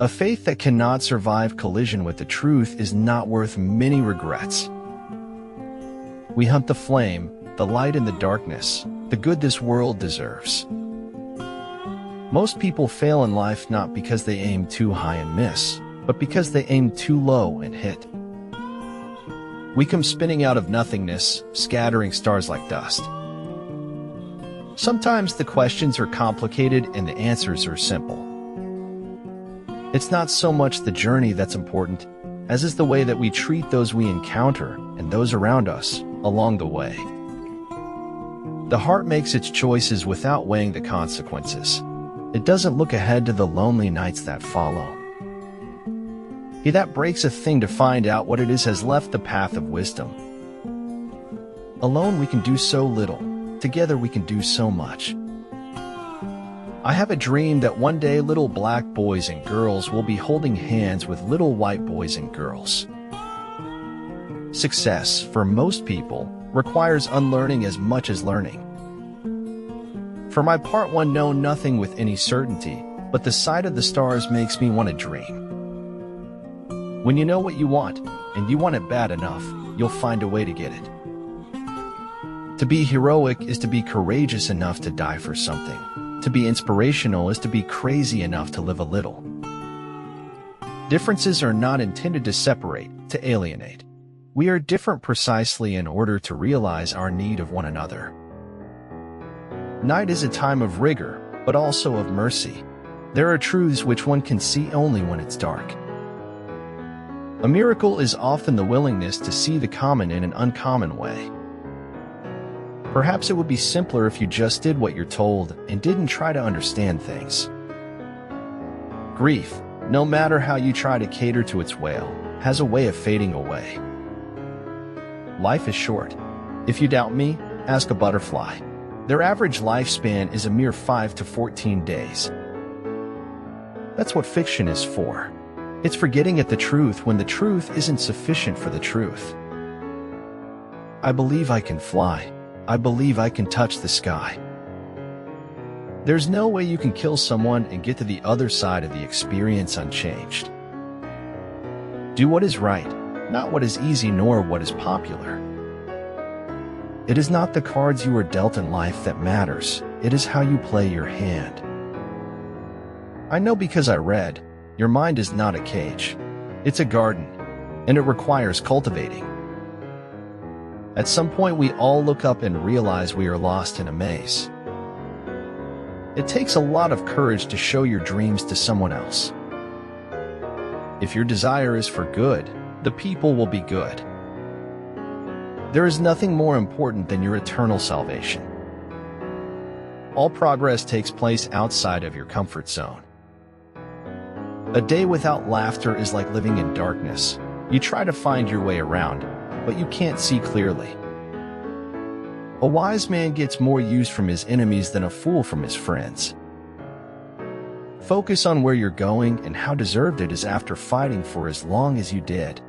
A faith that cannot survive collision with the truth is not worth many regrets. We hunt the flame, the light and the darkness, the good this world deserves. Most people fail in life not because they aim too high and miss, but because they aim too low and hit. We come spinning out of nothingness, scattering stars like dust. Sometimes the questions are complicated and the answers are simple. It's not so much the journey that's important, as is the way that we treat those we encounter and those around us along the way. The heart makes its choices without weighing the consequences. It doesn't look ahead to the lonely nights that follow. He that breaks a thing to find out what it is has left the path of wisdom. Alone we can do so little. Together we can do so much. I have a dream that one day little black boys and girls will be holding hands with little white boys and girls. Success, for most people, requires unlearning as much as learning. For my part, one know nothing with any certainty, but the sight of the stars makes me want to dream. When you know what you want, and you want it bad enough, you'll find a way to get it. To be heroic is to be courageous enough to die for something. To be inspirational is to be crazy enough to live a little. Differences are not intended to separate, to alienate. We are different precisely in order to realize our need of one another. Night is a time of rigor, but also of mercy. There are truths which one can see only when it's dark. A miracle is often the willingness to see the common in an uncommon way. Perhaps it would be simpler if you just did what you're told and didn't try to understand things. Grief, no matter how you try to cater to its wail, has a way of fading away. Life is short. If you doubt me, ask a butterfly. Their average lifespan is a mere 5 to 14 days. That's what fiction is for. It's for getting at the truth when the truth isn't sufficient for the truth. I believe I can fly. I believe I can touch the sky. There's no way you can kill someone and get to the other side of the experience unchanged. Do what is right, not what is easy nor what is popular. It is not the cards you are dealt in life that matters, it is how you play your hand. I know because I read, your mind is not a cage. It's a garden, and it requires cultivating. At some point we all look up and realize we are lost in a maze. It takes a lot of courage to show your dreams to someone else. If your desire is for good, the people will be good. There is nothing more important than your eternal salvation. All progress takes place outside of your comfort zone. A day without laughter is like living in darkness. You try to find your way around, but you can't see clearly. A wise man gets more use from his enemies than a fool from his friends. Focus on where you're going and how deserved it is after fighting for as long as you did.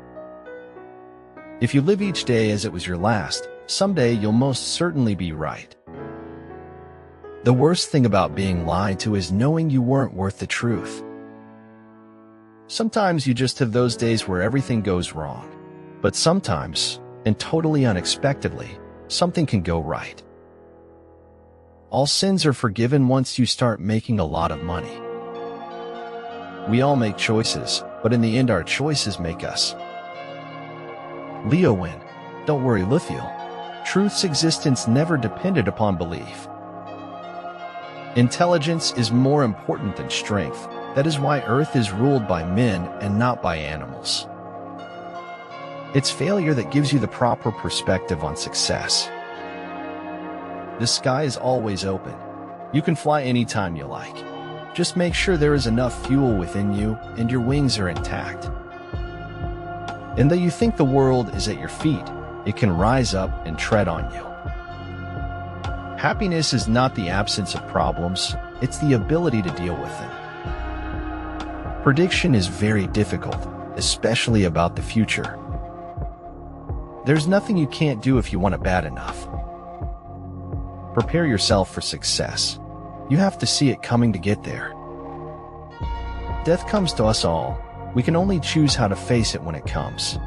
If you live each day as it was your last, someday you'll most certainly be right. The worst thing about being lied to is knowing you weren't worth the truth. Sometimes you just have those days where everything goes wrong. But sometimes, and totally unexpectedly, something can go right. All sins are forgiven once you start making a lot of money. We all make choices, but in the end our choices make us. Leo win. Don't worry, Lithiel. Truth's existence never depended upon belief. Intelligence is more important than strength. That is why Earth is ruled by men and not by animals. It's failure that gives you the proper perspective on success. The sky is always open. You can fly anytime you like. Just make sure there is enough fuel within you and your wings are intact. And though you think the world is at your feet, it can rise up and tread on you. Happiness is not the absence of problems, it's the ability to deal with them. Prediction is very difficult, especially about the future. There's nothing you can't do if you want it bad enough. Prepare yourself for success. You have to see it coming to get there. Death comes to us all. We can only choose how to face it when it comes.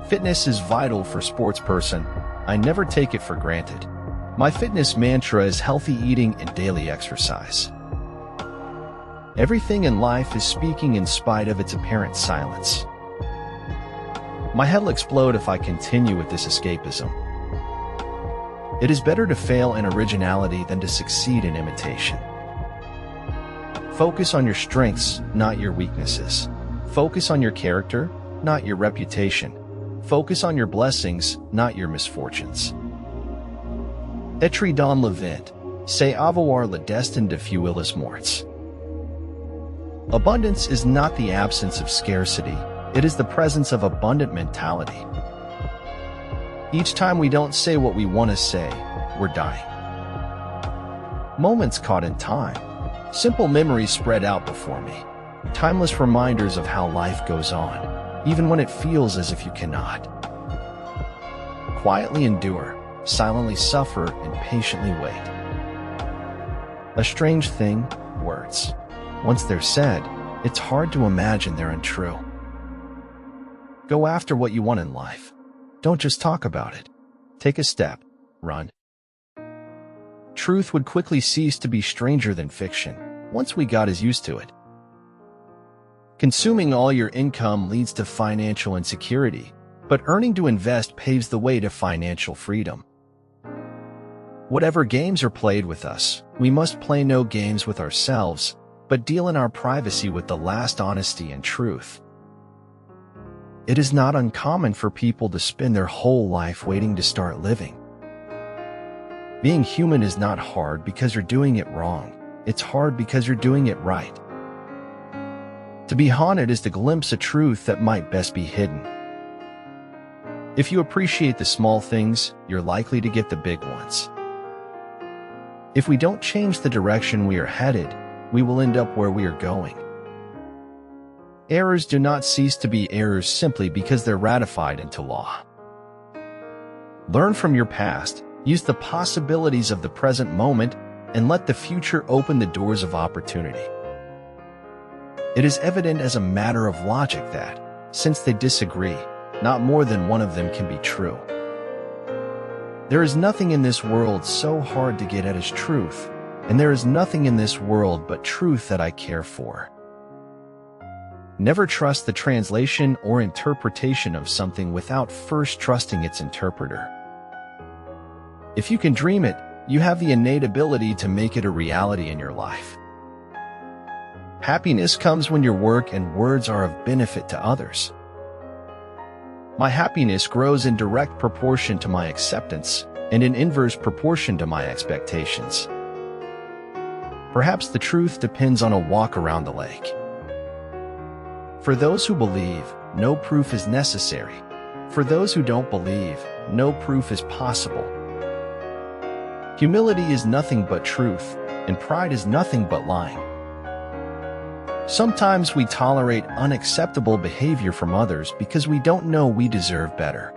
Fitness is vital for sports person. I never take it for granted. My fitness mantra is healthy eating and daily exercise. Everything in life is speaking in spite of its apparent silence. My head will explode if I continue with this escapism. It is better to fail in originality than to succeed in imitation. Focus on your strengths, not your weaknesses. Focus on your character, not your reputation. Focus on your blessings, not your misfortunes. Etri dans le vent, c'est avoir le destin de fuir les morts. Abundance is not the absence of scarcity, it is the presence of abundant mentality. Each time we don't say what we want to say, we're dying. Moments caught in time. Simple memories spread out before me. Timeless reminders of how life goes on, even when it feels as if you cannot. Quietly endure, silently suffer, and patiently wait. A strange thing, words. Once they're said, it's hard to imagine they're untrue. Go after what you want in life. Don't just talk about it. Take a step. Run. Truth would quickly cease to be stranger than fiction once we got as used to it. Consuming all your income leads to financial insecurity, but earning to invest paves the way to financial freedom. Whatever games are played with us, we must play no games with ourselves, but deal in our privacy with the last honesty and truth. It is not uncommon for people to spend their whole life waiting to start living. Being human is not hard because you're doing it wrong. It's hard because you're doing it right. To be haunted is to glimpse a truth that might best be hidden. If you appreciate the small things, you're likely to get the big ones. If we don't change the direction we are headed, we will end up where we are going. Errors do not cease to be errors simply because they're ratified into law. Learn from your past, use the possibilities of the present moment, and let the future open the doors of opportunity. It is evident as a matter of logic that, since they disagree, not more than one of them can be true. There is nothing in this world so hard to get at as truth, and there is nothing in this world but truth that I care for. Never trust the translation or interpretation of something without first trusting its interpreter. If you can dream it, you have the innate ability to make it a reality in your life. Happiness comes when your work and words are of benefit to others. My happiness grows in direct proportion to my acceptance and in inverse proportion to my expectations. Perhaps the truth depends on a walk around the lake. For those who believe, no proof is necessary. For those who don't believe, no proof is possible. Humility is nothing but truth, and pride is nothing but lying. Sometimes we tolerate unacceptable behavior from others because we don't know we deserve better.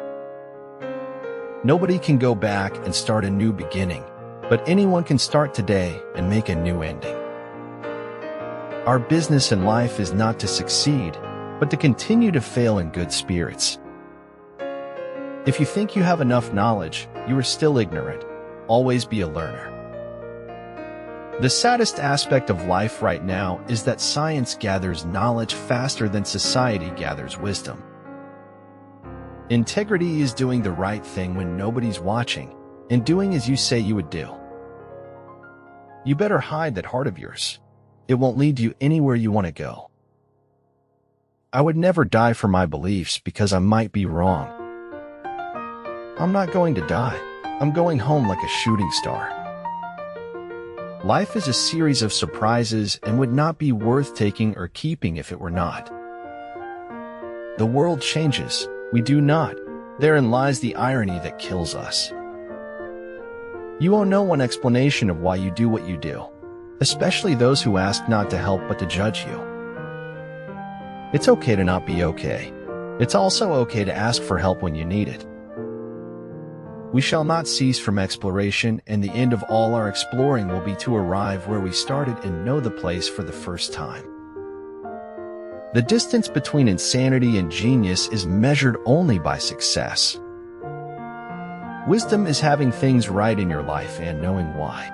Nobody can go back and start a new beginning, but anyone can start today and make a new ending. Our business in life is not to succeed, but to continue to fail in good spirits. If you think you have enough knowledge, you are still ignorant. Always be a learner. The saddest aspect of life right now is that science gathers knowledge faster than society gathers wisdom. Integrity is doing the right thing when nobody's watching, and doing as you say you would do. You better hide that heart of yours. It won't lead you anywhere you want to go. I would never die for my beliefs because I might be wrong. I'm not going to die. I'm going home like a shooting star. Life is a series of surprises and would not be worth taking or keeping if it were not. The world changes. We do not. Therein lies the irony that kills us. You owe no one explanation of why you do what you do, especially those who ask not to help but to judge you. It's okay to not be okay. It's also okay to ask for help when you need it. We shall not cease from exploration, and the end of all our exploring will be to arrive where we started and know the place for the first time. The distance between insanity and genius is measured only by success. Wisdom is having things right in your life and knowing why.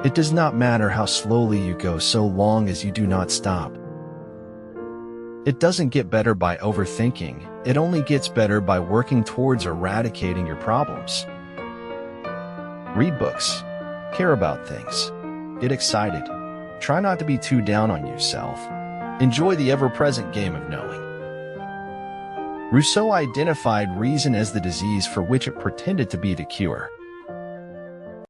It does not matter how slowly you go so long as you do not stop. It doesn't get better by overthinking, it only gets better by working towards eradicating your problems. Read books. Care about things. Get excited. Try not to be too down on yourself. Enjoy the ever-present game of knowing. Rousseau identified reason as the disease for which it pretended to be the cure.